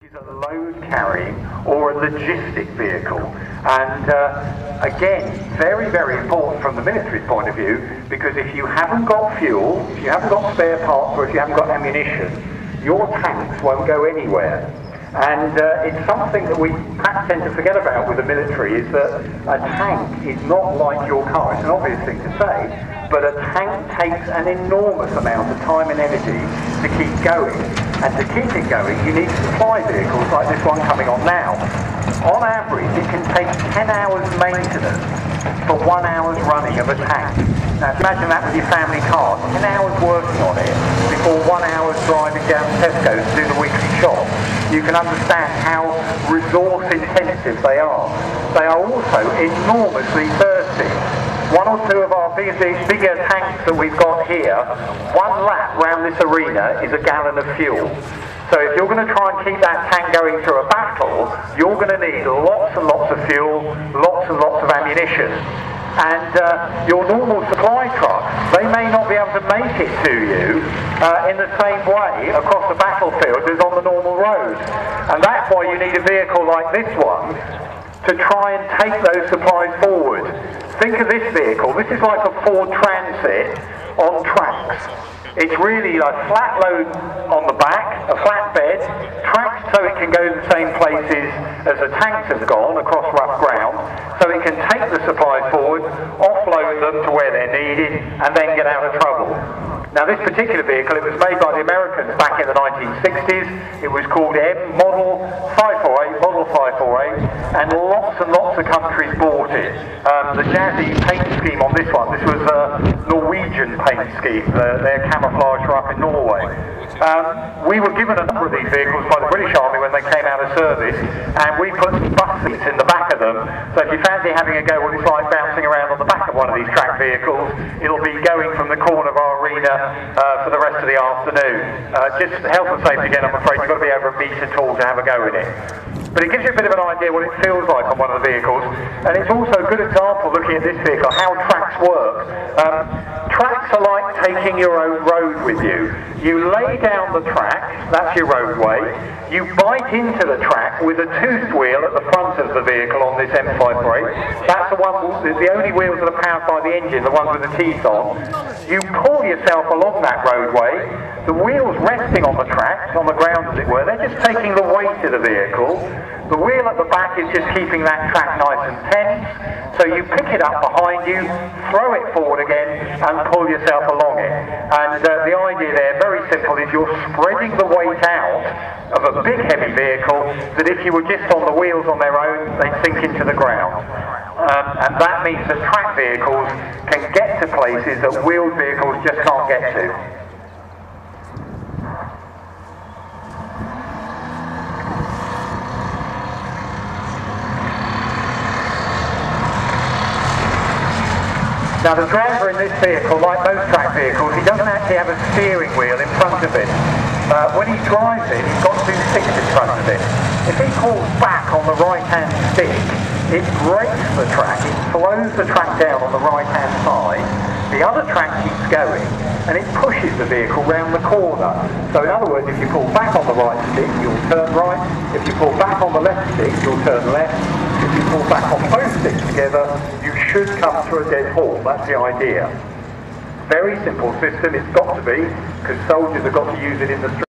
Is a load carrying or a logistic vehicle, and again, very, very important from the military's point of view, because if you haven't got fuel, if you haven't got spare parts, or if you haven't got ammunition, your tanks won't go anywhere. And it's something that we perhaps tend to forget about with the military, is that a tank is not like your car. It's an obvious thing to say, but a tank takes an enormous amount of time and energy to keep going. And to keep it going, you need supply vehicles like this one coming on now. On average, it can take 10 hours maintenance for 1 hour's running of a tank. Now imagine that with your family car, 10 hours working on it before 1 hour's driving down to Tesco's to do the weekly shop. You can understand how resource intensive they are. They are also enormously thirsty. One or two of our bigger tanks that we've got here, one lap round this arena is a gallon of fuel. So if you're going to try and keep that tank going through a battle, you're going to need lots and lots of fuel, lots and lots of ammunition. And your normal supply trucks, they may not be able to make it to you in the same way across the battlefield as on the normal road. And that's why you need a vehicle like this one to try and take those supplies forward. Think of this vehicle. This is like a Ford Transit on tracks. It's really a flat load on the back, a flatbed, tracks so it can go to the same places as the tanks have gone across rough ground, so it can take the supplies forward, offload them to where they're needed, and then get out of trouble. Now this particular vehicle, it was made by the Americans back in the 1960s. It was called Model 548, and lots of countries bought it. The jazzy paint scheme on this one, this was a Norwegian paint scheme, their camouflage were up in Norway. We were given a number of these vehicles by the British Army when they came out of service, and we put some bus seats in the back of them, so if you fancy having a go what it's like bouncing around on the back of one of these track vehicles, it'll be going from the corner of our arena for the rest of the afternoon. Just health and safety again, I'm afraid you've got to be over a metre tall to have a go in it. But it gives you a bit of an idea what it feels like on one of the vehicles, and it's also a good example, looking at this vehicle, how tracks work. Tracks are like taking your own road with you. You lay down the track, that's your roadway, you bite into the track with a toothed wheel at the front of the vehicle on this M548. That's the only wheels that are powered by the engine, the ones with the teeth on. You pull yourself along that roadway, the wheels resting on the track, on the ground as it were, they're just taking the weight of the vehicle. The wheel at the back is just keeping that track nice and tense, so you pick it up behind you, throw it forward again, and pull yourself along it. And the idea there, very simple, is you're spreading the weight out of a big heavy vehicle that if you were just on the wheels on their own, they'd sink into the ground. And that means that track vehicles can get to places that wheeled vehicles just can't get to. Now the driver in this vehicle, like most track vehicles, he doesn't actually have a steering wheel in front of him. When he drives it, he's got two sticks in front of him. If he pulls back on the right-hand stick, it breaks the track, it slows the track down on the right-hand side, the other track keeps going, and it pushes the vehicle round the corner. So in other words, if you pull back on the right stick, you'll turn right. If you pull back on the left stick, you'll turn left. If you pull back on both sticks together, you should come to a dead halt. That's the idea. Very simple system, it's got to be, because soldiers have got to use it in the street.